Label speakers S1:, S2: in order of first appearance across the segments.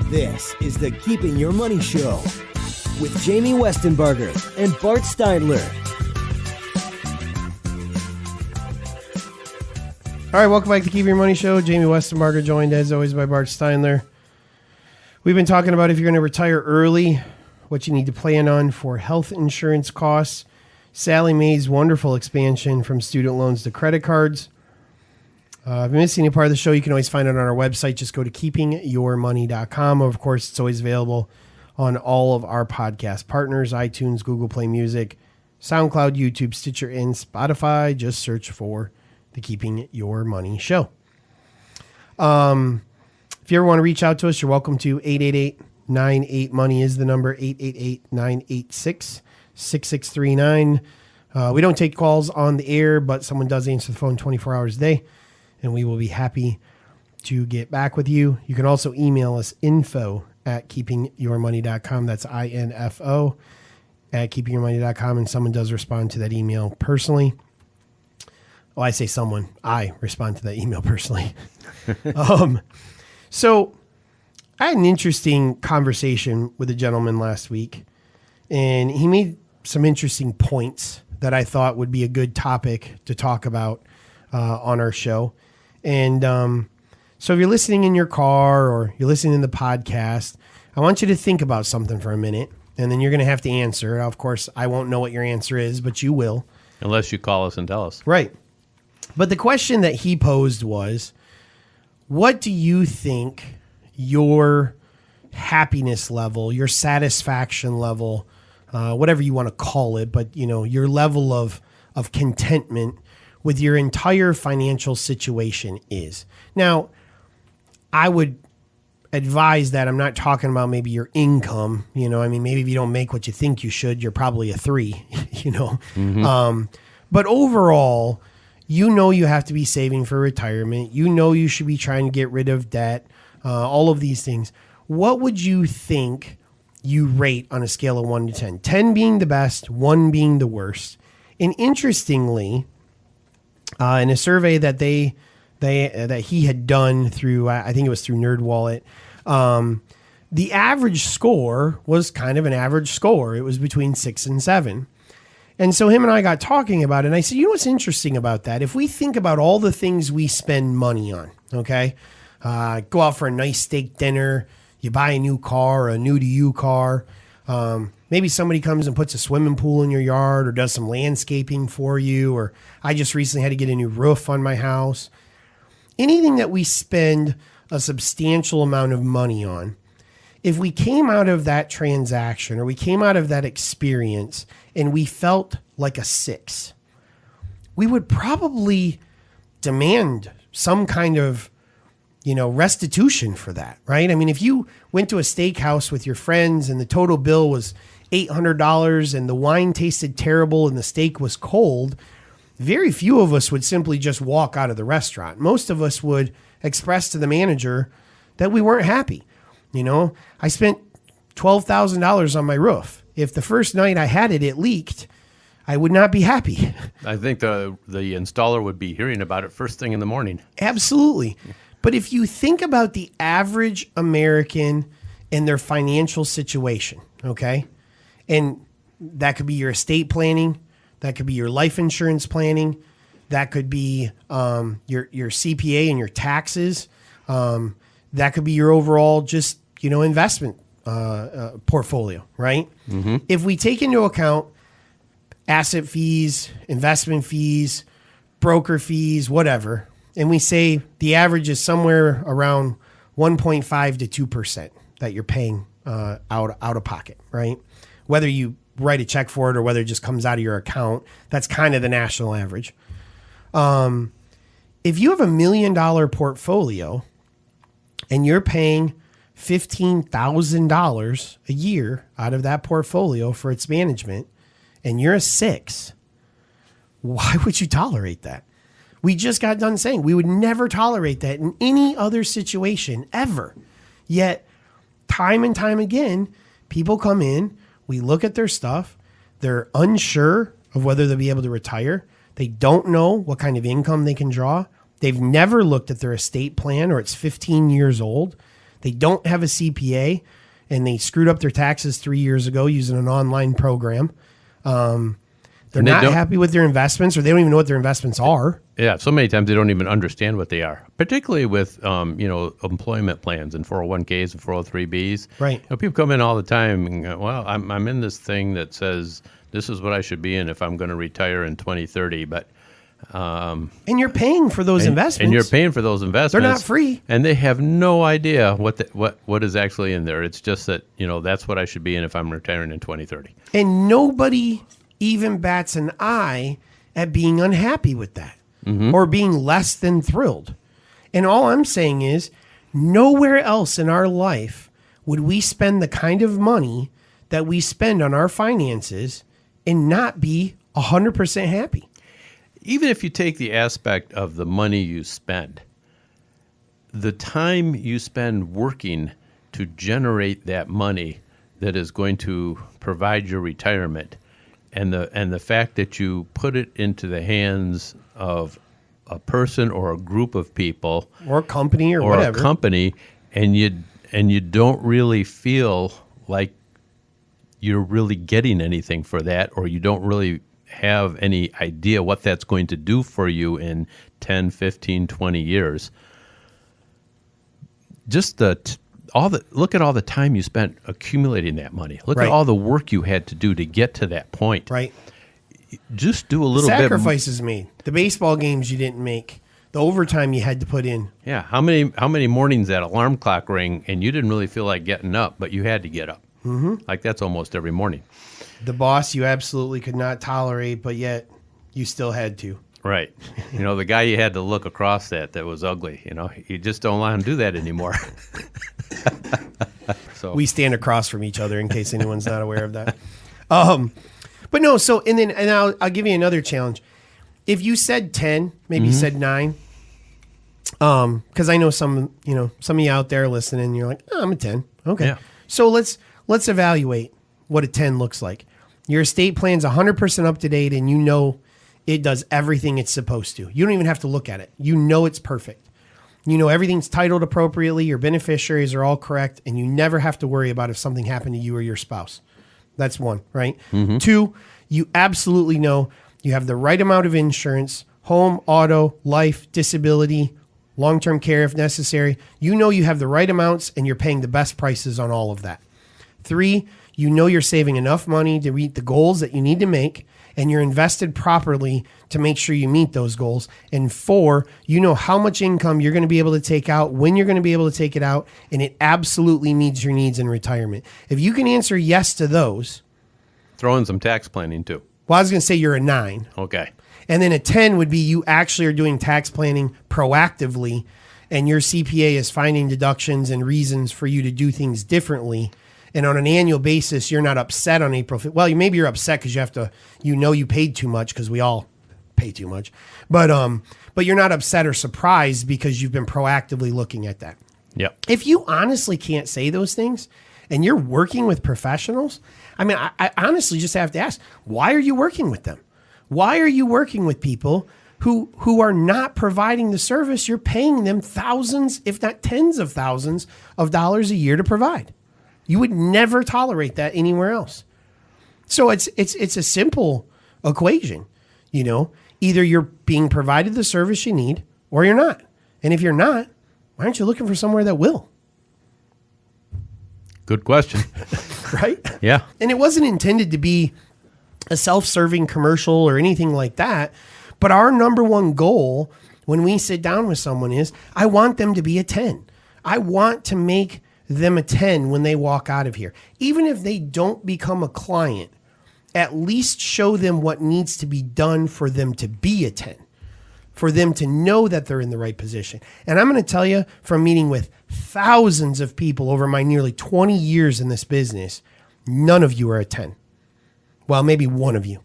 S1: This is the Keeping Your Money Show with Jamie Westenbarger and Bart Steindler.
S2: All right, welcome back to Keeping Your Money Show. Jamie Westenbarger joined as always by Bart Steindler. We've been talking about if you're going to retire early, what you need to plan on for health insurance costs, Sallie Mae's wonderful expansion from student loans to credit cards. If you're missing any part of the show, you can always find it on our website. Just go to keepingyourmoney.com. Of course, it's always available on all of our podcast partners, iTunes, Google Play Music, SoundCloud, YouTube, Stitcher, and Spotify. Just search for the Keeping Your Money Show. If you ever want to reach out to us, you're welcome to 888-98-MONEY is the number, 888-986-6639. We don't take calls on the air, but someone does answer the phone 24 hours a day, and we will be happy to get back with you. You can also email us info@keepingyourmoney.com. That's info at keepingyourmoney.com, and someone does respond to that email personally. Well, I say someone. I respond to that email personally. So I had an interesting conversation with a gentleman last week, and he made some interesting points that I thought would be a good topic to talk about on our show. And so if you're listening in your car or you're listening in the podcast, I want you to think about something for a minute, and then you're going to have to answer. Of course, I won't know what your answer is, but you will.
S3: Unless you call us and tell us.
S2: Right. But the question that he posed was, what do you think your happiness level, your satisfaction level, whatever you want to call it, but your level of contentment with your entire financial situation is? Now, I would advise that I'm not talking about maybe your income. Maybe if you don't make what you think you should, you're probably a 3, Mm-hmm. But overall, you have to be saving for retirement. You should be trying to get rid of debt, all of these things. What would you think you rate on a scale of 1 to 10? 10 being the best, 1 being the worst. And interestingly, in a survey that that he had done through, I think it was through NerdWallet, the average score was kind of an average score. It was between 6 and 7. And so him and I got talking about it, and I said, what's interesting about that? If we think about all the things we spend money on, okay, go out for a nice steak dinner, you buy a new car, a new-to-you car, maybe somebody comes and puts a swimming pool in your yard or does some landscaping for you, or I just recently had to get a new roof on my house. Anything that we spend a substantial amount of money on, if we came out of that transaction or we came out of that experience and we felt like a 6, we would probably demand some kind of, restitution for that, right? I mean, if you went to a steakhouse with your friends and the total bill was $800 and the wine tasted terrible and the steak was cold, very few of us would simply just walk out of the restaurant. Most of us would express to the manager that we weren't happy. I spent $12,000 on my roof. If the first night I had it leaked, I would not be happy.
S3: I think the installer would be hearing about it first thing in the morning.
S2: Absolutely. But if you think about the average American and their financial situation, okay, and that could be your estate planning, that could be your life insurance planning, that could be your CPA and your taxes, that could be your overall just investment portfolio, right? Mm-hmm. If we take into account asset fees, investment fees, broker fees, whatever, and we say the average is somewhere around 1.5 to 2% that you're paying out of pocket, right? Whether you write a check for it or whether it just comes out of your account, that's kind of the national average. If you have $1 million portfolio and you're paying $15,000 a year out of that portfolio for its management, and you're a 6, why would you tolerate that? We just got done saying we would never tolerate that in any other situation ever. Yet, time and time again, people come in, we look at their stuff, they're unsure of whether they'll be able to retire. They don't know what kind of income they can draw. They've never looked at their estate plan or it's 15 years old. they don't have a CPA, and they screwed up their taxes 3 years ago using an online program. They're not happy with their investments, or they don't even know what their investments are.
S3: Yeah, so many times they don't even understand what they are, particularly with employment plans and 401ks and 403bs.
S2: Right.
S3: People come in all the time and go, well, I'm in this thing that says this is what I should be in if I'm going to retire in 2030, but
S2: and you're paying for those investments.
S3: And you're paying for those investments.
S2: They're not free.
S3: And they have no idea what is actually in there. It's just that, that's what I should be in if I'm retiring in 2030.
S2: And nobody even bats an eye at being unhappy with that or being less than thrilled. And all I'm saying is nowhere else in our life would we spend the kind of money that we spend on our finances and not be 100% happy.
S3: Even if you take the aspect of the money you spend, the time you spend working to generate that money that is going to provide your retirement, and the fact that you put it into the hands of a person or a group of people
S2: or a company or whatever,
S3: a company, and you don't really feel like you're really getting anything for that, or you don't really have any idea what that's going to do for you in 10, 15, 20 years. Just look at all the time you spent accumulating that money. Look at all the work you had to do to get to that point.
S2: Right.
S3: Just do a little
S2: sacrifices made. The baseball games you didn't make. The overtime you had to put in.
S3: Yeah. How many mornings that alarm clock rang and you didn't really feel like getting up, but you had to get up? Mm-hmm. Like that's almost every morning.
S2: The boss you absolutely could not tolerate, but yet you still had to.
S3: Right. The guy you had to look across that was ugly. You just don't let him do that anymore. So
S2: we stand across from each other in case anyone's not aware of that. But no, so and I'll give you another challenge. If you said 10, maybe you said 9, because I know some of you out there listening, and you're like, oh, I'm a 10. Okay. Yeah. So let's evaluate what a 10 looks like. Your estate plan's 100% up to date, and it does everything it's supposed to. You don't even have to look at it. It's perfect. Everything's titled appropriately. Your beneficiaries are all correct, and you never have to worry about if something happened to you or your spouse. That's one, right? Mm-hmm. 2, you absolutely know you have the right amount of insurance, home, auto, life, disability, long-term care if necessary. You have the right amounts, and you're paying the best prices on all of that. 3, you're saving enough money to meet the goals that you need to make, and you're invested properly to make sure you meet those goals. And 4, how much income you're going to be able to take out, when you're going to be able to take it out, and it absolutely meets your needs in retirement. If you can answer yes to those.
S3: Throw in some tax planning too.
S2: Well, I was going to say you're a 9.
S3: Okay.
S2: And then a 10 would be you actually are doing tax planning proactively, and your CPA is finding deductions and reasons for you to do things differently. And on an annual basis, you're not upset on April 5th. Well, maybe you're upset because you have to, you paid too much, because we all pay too much. But you're not upset or surprised because you've been proactively looking at that.
S3: Yep.
S2: If you honestly can't say those things and you're working with professionals, I honestly just have to ask, why are you working with them? Why are you working with people who are not providing the service you're paying them thousands, if not tens of thousands of dollars a year to provide? You would never tolerate that anywhere else. So it's a simple equation. Either you're being provided the service you need or you're not. And if you're not, why aren't you looking for somewhere that will?
S3: Good question.
S2: Right?
S3: Yeah.
S2: And it wasn't intended to be a self-serving commercial or anything like that. But our number one goal when we sit down with someone is, I want them to be a 10. I want to make them a 10 when they walk out of here. Even if they don't become a client, at least show them what needs to be done for them to be a 10, for them to know that they're in the right position. And I'm going to tell you, from meeting with thousands of people over my nearly 20 years in this business, none of you are a 10. Well, maybe one of you.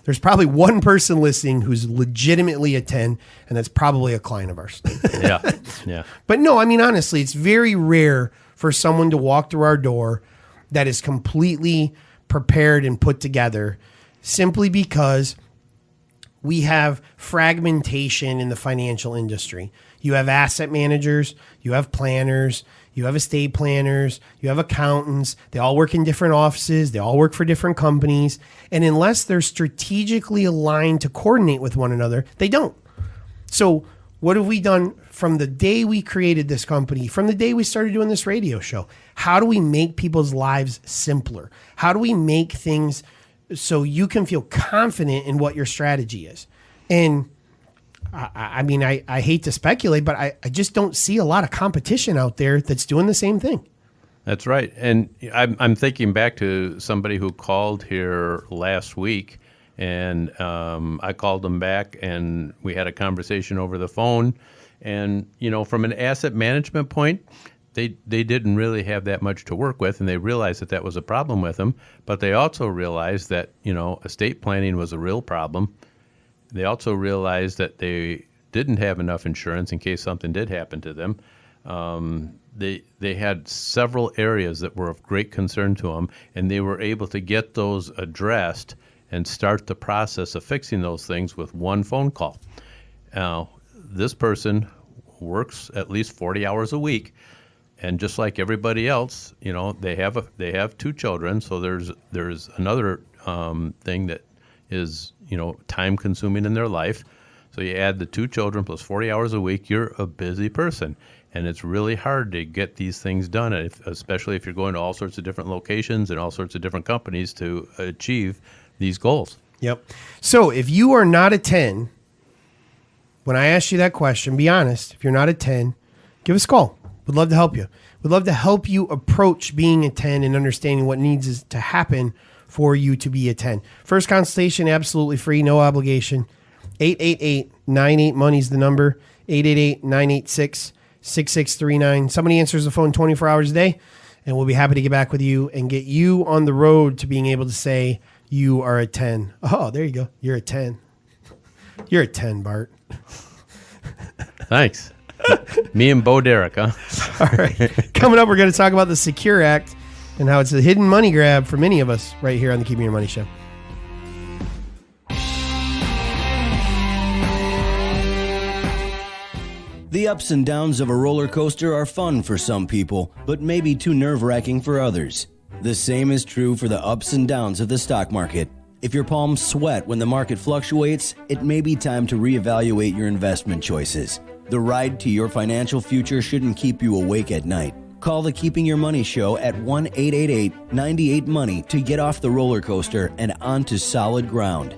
S2: There's probably one person listening who's legitimately a 10, and that's probably a client of ours.
S3: Yeah.
S2: But no, honestly, it's very rare for someone to walk through our door that is completely prepared and put together, simply because we have fragmentation in the financial industry. You have asset managers, you have planners, you have estate planners, you have accountants. They all work in different offices. They all work for different companies. And unless they're strategically aligned to coordinate with one another, they don't. So what have we done from the day we created this company, from the day we started doing this radio show? How do we make people's lives simpler? How do we make things so you can feel confident in what your strategy is? And I mean, I hate to speculate, but I just don't see a lot of competition out there that's doing the same thing.
S3: That's right. And I'm thinking back to somebody who called here last week, and I called them back, and we had a conversation over the phone. And, you know, from an asset management point, they didn't really have that much to work with, and they realized that was a problem with them. But they also realized that, you know, estate planning was a real problem. They also realized that they didn't have enough insurance in case something did happen to them. They had several areas that were of great concern to them, and they were able to get those addressed and start the process of fixing those things with one phone call. Now, this person works at least 40 hours a week, and just like everybody else, you know, they have 2 children, so there's another thing that is, you know, time consuming in their life. So you add the 2 children plus 40 hours a week, you're a busy person. And it's really hard to get these things done, especially if you're going to all sorts of different locations and all sorts of different companies to achieve these goals.
S2: Yep. So if you are not a 10, when I ask you that question, be honest. If you're not a 10, give us a call. We'd love to help you. We'd love to help you approach being a 10 and understanding what needs to happen for you to be a 10. First consultation, absolutely free, no obligation. 888-98-MONEY is the number. 888-986-6639. Somebody answers the phone 24 hours a day, and we'll be happy to get back with you and get you on the road to being able to say you are a 10. Oh, there you go. You're a 10. You're a 10, Bart.
S3: Thanks. Me and Bo Derek, huh?
S2: All right. Coming up, we're going to talk about the Secure Act and how it's a hidden money grab for many of us right here on the Keeping Your Money Show.
S4: The ups and downs of a roller coaster are fun for some people, but maybe too nerve-wracking for others. The same is true for the ups and downs of the stock market. If your palms sweat when the market fluctuates, it may be time to reevaluate your investment choices. The ride to your financial future shouldn't keep you awake at night. Call the Keeping Your Money Show at 1-888-98-MONEY to get off the roller coaster and onto solid ground.